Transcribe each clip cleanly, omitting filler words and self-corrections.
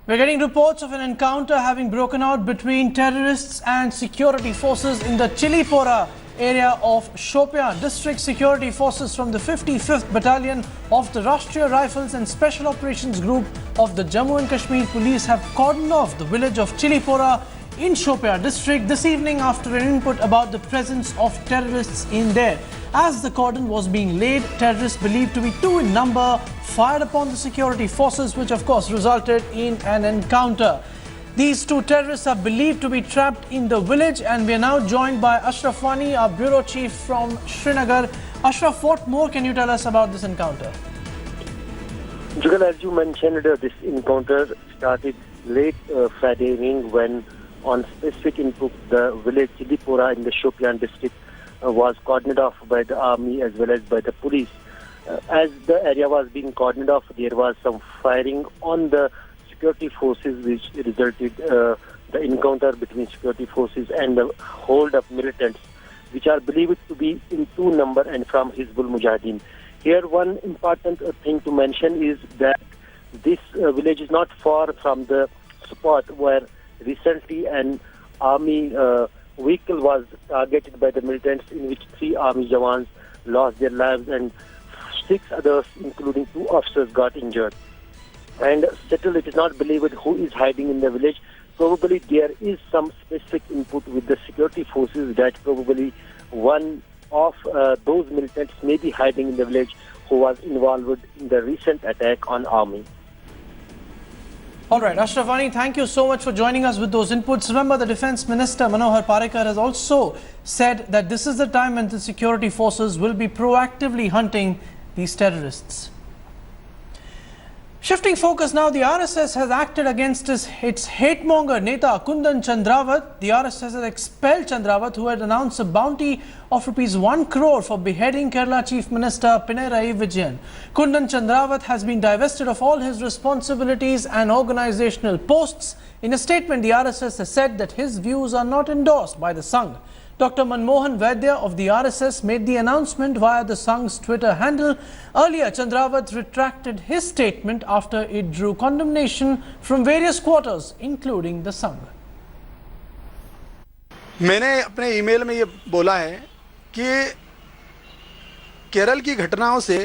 We're getting reports of an encounter having broken out between terrorists and security forces in the Chilipora area of Shopia. District security forces from the 55th Battalion of the Rashtriya Rifles and Special Operations Group of the Jammu and Kashmir Police have cordoned off the village of Chilipora in Shopia district this evening after an input about the presence of terrorists in there. As the cordon was being laid, terrorists believed to be 2 in number fired upon the security forces, which of course resulted in an encounter. These 2 terrorists are believed to be trapped in the village, and we are now joined by Ashraf Wani, our bureau chief from Srinagar. Ashraf, what more can you tell us about this encounter? Jugal, as you mentioned, this encounter started late Friday evening when, on specific input, the village Chilipora in the Shopian district was cordoned off by the army as well as by the police. As the area was being cordoned off, there was some firing on the security forces, which resulted the encounter between security forces and the hold-up militants, which are believed to be in 2 number and from Hizbul Mujahideen. Here, one important thing to mention is that this village is not far from the spot where recently an army vehicle was targeted by the militants, in which 3 army jawans lost their lives and 6 others, including 2 officers, got injured. And still, it is not believed who is hiding in the village. Probably there is some specific input with the security forces that probably one of those militants may be hiding in the village who was involved in the recent attack on army. All right, Ashraf Wani, thank you so much for joining us with those inputs. Remember, the Defence Minister Manohar Parrikar has also said that this is the time when the security forces will be proactively hunting these terrorists. Shifting focus now, the RSS has acted against its hate-monger Neta Kundan Chandrawat. The RSS has expelled Chandrawat, who had announced a bounty of ₹1 crore for beheading Kerala Chief Minister Pinarayi Vijayan. Kundan Chandrawat has been divested of all his responsibilities and organizational posts. In a statement, the RSS has said that his views are not endorsed by the Sangh. Dr. Manmohan Vaidya of the RSS made the announcement via the Sangh's Twitter handle. Earlier, Chandrawat retracted his statement after it drew condemnation from various quarters, including the Sangh. मैंने अपने email में ये बोला है कि केरल की घटनाओं से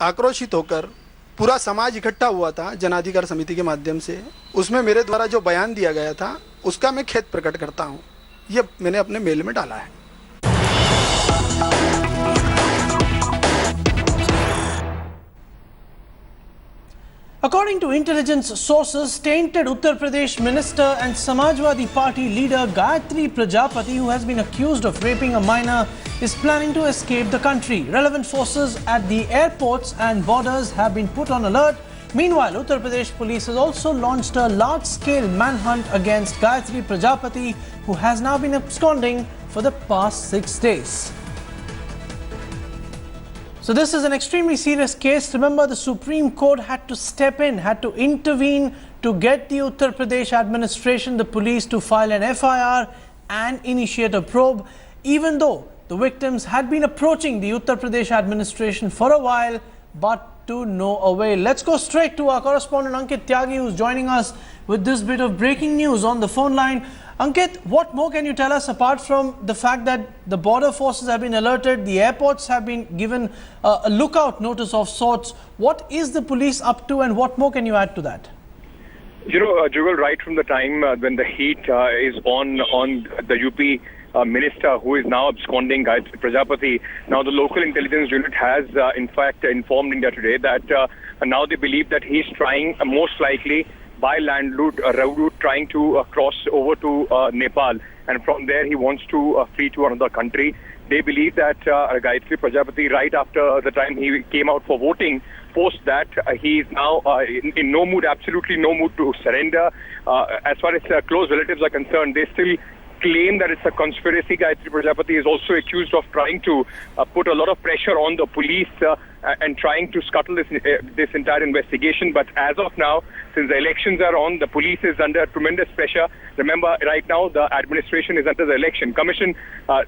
आक्रोशित होकर पूरा समाज इकट्ठा हुआ था जनाधिकार समिति के माध्यम से। उसमें मेरे द्वारा जो बयान दिया गया था उसका मैं खेद प्रकट करता हूं। ये मैंने अपने मेल में डाला है। According to intelligence sources, tainted Uttar Pradesh minister and Samajwadi Party leader Gayatri Prajapati, who has been accused of raping a minor, is planning to escape the country. Relevant forces at the airports and borders have been put on alert. Meanwhile, Uttar Pradesh police has also launched a large-scale manhunt against Gayatri Prajapati, who has now been absconding for the past 6 days. So this is an extremely serious case. Remember, the Supreme Court had to step in, had to intervene to get the Uttar Pradesh administration, the police, to file an FIR and initiate a probe, even though the victims had been approaching the Uttar Pradesh administration for a while, but to no avail. Let's go straight to our correspondent Ankit Tyagi, who's joining us with this bit of breaking news on the phone line. Ankit, what more can you tell us apart from the fact that the border forces have been alerted, the airports have been given a lookout notice of sorts? What is the police up to, and what more can you add to that? You know, Jugal, right from the time when the heat is on the UP minister who is now absconding, Gayatri Prajapati, now the local intelligence unit has in fact informed India Today that now they believe that he's trying most likely by land route trying to cross over to Nepal, and from there he wants to flee to another country. They believe that Gayatri Prajapati, right after the time he came out for voting, post that he is now in no mood, absolutely no mood to surrender. As far as close relatives are concerned, they still claim that it's a conspiracy. Gayatri Prajapati is also accused of trying to put a lot of pressure on the police and trying to scuttle this entire investigation. But as of now, since the elections are on, the police is under tremendous pressure. Remember, right now the administration is under the election commission.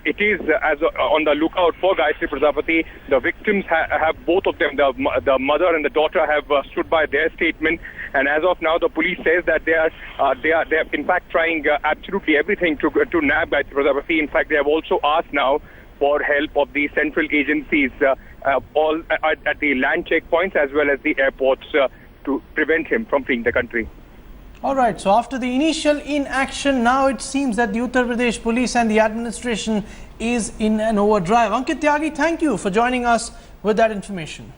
It is on the lookout for Gayatri Prajapati. The victims have both of them, the mother and the daughter, have stood by their statement. And as of now, the police says that they are in fact trying absolutely everything to nab Gayatri Prajapati. In fact, they have also asked now for help of the central agencies, all at the land checkpoints as well as the airports, to prevent him from fleeing the country. All right, so after the initial inaction, now it seems that the Uttar Pradesh police and the administration is in an overdrive. Ankit Tyagi, thank you for joining us with that information.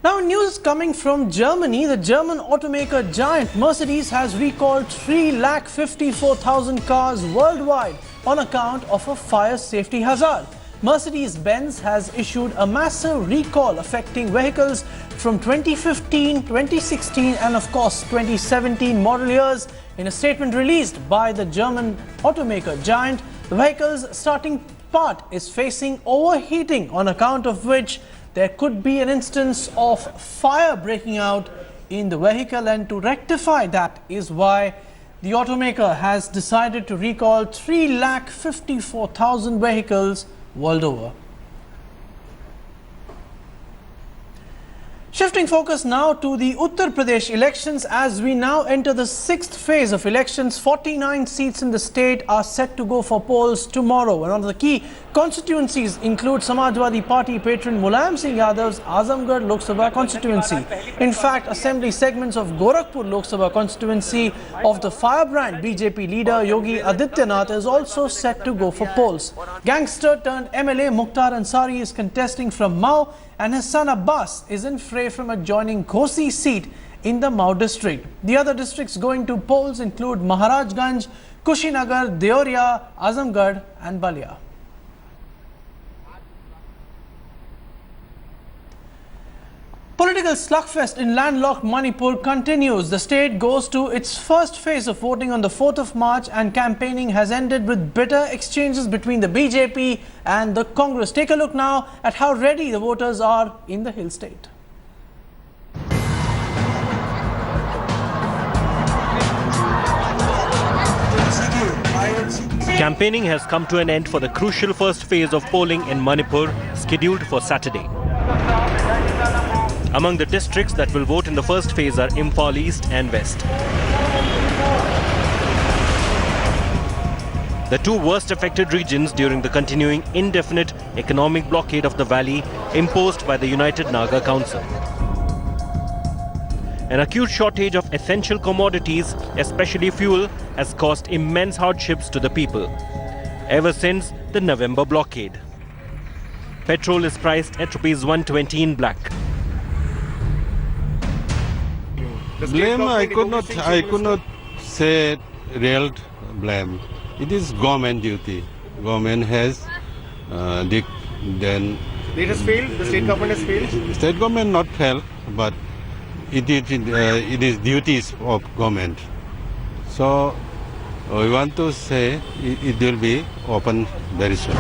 Now, news coming from Germany. The German automaker giant Mercedes has recalled 354,000 cars worldwide on account of a fire safety hazard. Mercedes-Benz has issued a massive recall affecting vehicles from 2015, 2016 and of course 2017 model years. In a statement released by the German automaker giant, the vehicle's starting part is facing overheating, on account of which there could be an instance of fire breaking out in the vehicle, and to rectify that is why the automaker has decided to recall 354,000 vehicles world over. Shifting focus now to the Uttar Pradesh elections, as we now enter the 6th phase of elections. 49 seats in the state are set to go for polls tomorrow, and one of the key constituencies include Samajwadi Party patron Mulayam Singh Yadav's Azamgarh Lok Sabha constituency. In fact, assembly segments of Gorakhpur Lok Sabha constituency of the firebrand BJP leader Yogi Adityanath is also set to go for polls. Gangster turned MLA Mukhtar Ansari is contesting from Mau, and his son Abbas is in fray from adjoining Ghosi seat in the Mau district. The other districts going to polls include Maharajganj, Kushinagar, Deoria, Azamgarh and Balia. Political slugfest in landlocked Manipur continues. The state goes to its first phase of voting on the 4th of March, and campaigning has ended with bitter exchanges between the BJP and the Congress. Take a look now at how ready the voters are in the hill state. Campaigning has come to an end for the crucial first phase of polling in Manipur, scheduled for Saturday. Among the districts that will vote in the first phase are Imphal East and West. The two worst affected regions during the continuing indefinite economic blockade of the valley imposed by the United Naga Council. An acute shortage of essential commodities, especially fuel, has caused immense hardships to the people ever since the November blockade. Petrol is priced at ₹120 in black. Blame, I could not say real blame. It is government duty. Government has then. It has failed. The state government has failed. State government not failed, but it is duties of government. So we want to say it will be open very soon.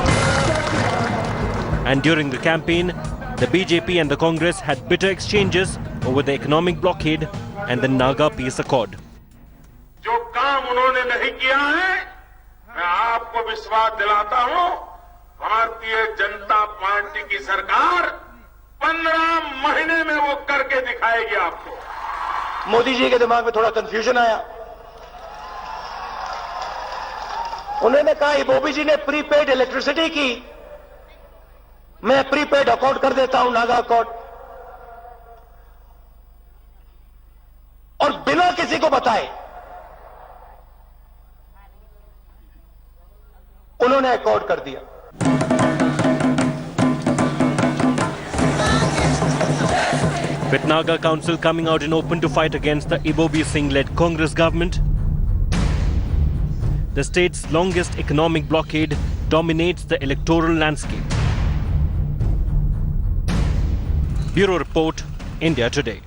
And during the campaign, the BJP and the Congress had bitter exchanges over the economic blockade and the Naga peace accord. जो काम उन्होंने नहीं किया है, मैं आपको विश्वास दिलाता हूं, भारतीय जनता पार्टी की सरकार 15 महीने में वो करके दिखाएगी आपको। मोदी जी के दिमाग में थोड़ा कंफ्यूजन आया। उन्होंने कहा इबोबी जी ने प्रीपेड इलेक्ट्रिसिटी की, मैं प्रीपेड अकाउंट कर देता हूं, नागा अकाउंट, और बिना किसी को बताए उन्होंने अकाउंट कर दिया। With Naga Council coming out in open to fight against the Ibobi Singh-led Congress government, the state's longest economic blockade dominates the electoral landscape. Bureau Report, India Today.